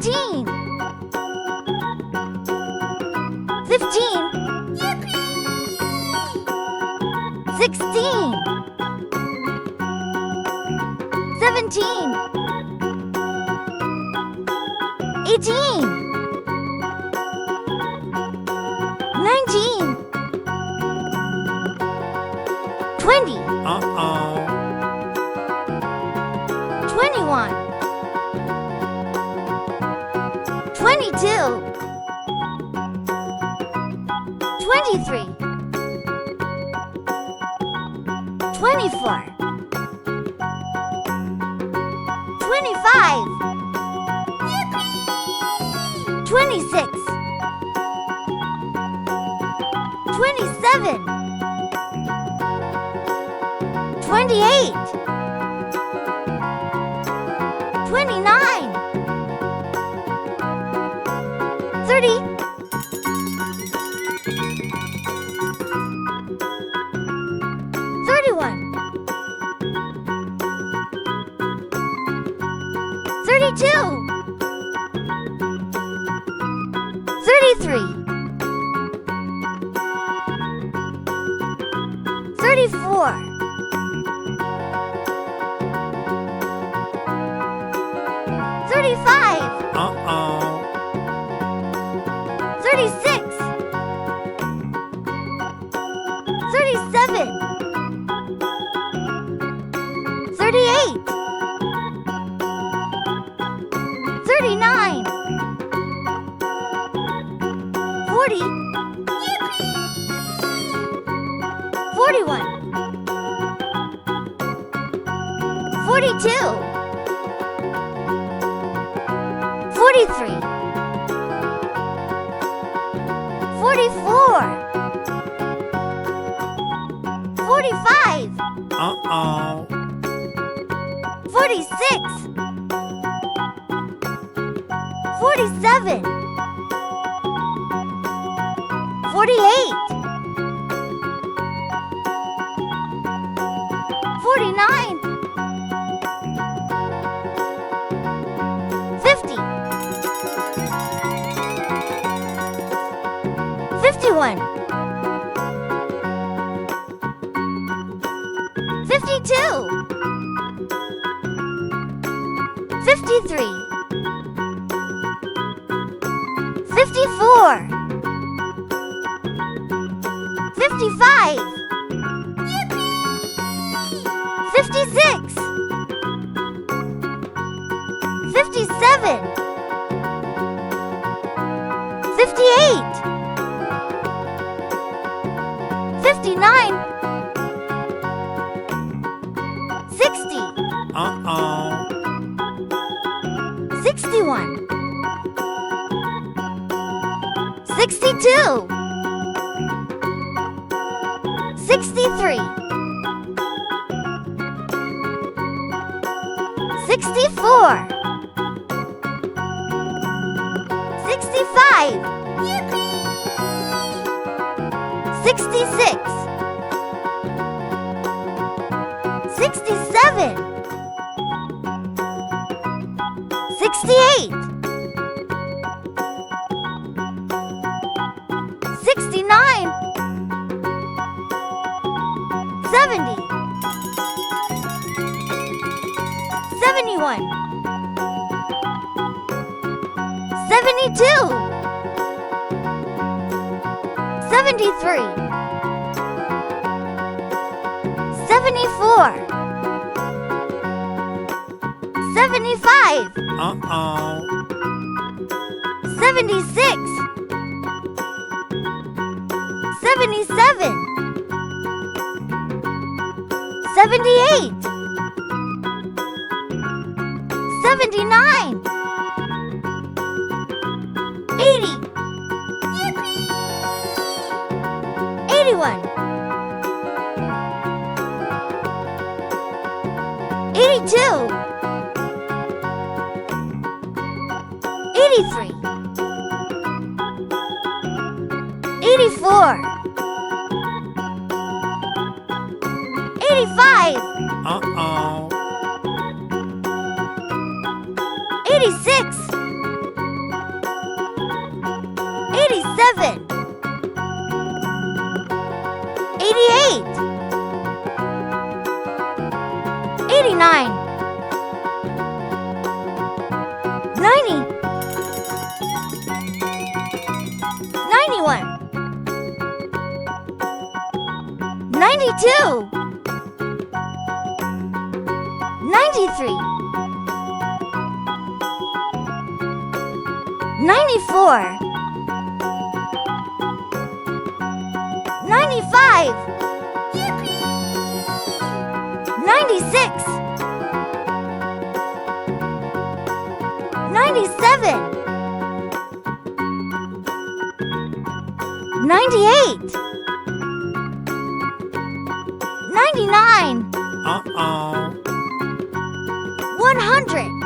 14, 15, 16, 17, 18, 19, 20, 21, 22, 23, 24, 25, 26, 27, 28, 29, 30, 31, 32, 33, 34, 35, 36, 37, 38, 39, 40, 41, 42, 43, 44, 45, 46, 47, 48, 49, 50, 51, 52, 53, 54, 55, 56, 57, 58, 59, 60, 61, 62, 63, 64, 65, 66, 67, 68, 69, 70, 71, 72, 73, 74, 75, 76, 77, 78, 79, 80, 81, 82, 83, 84, 85, 86, 89, 90, 91, 92, 93, 94, 95, 96, 97, 98, 99, Uh-oh. 100.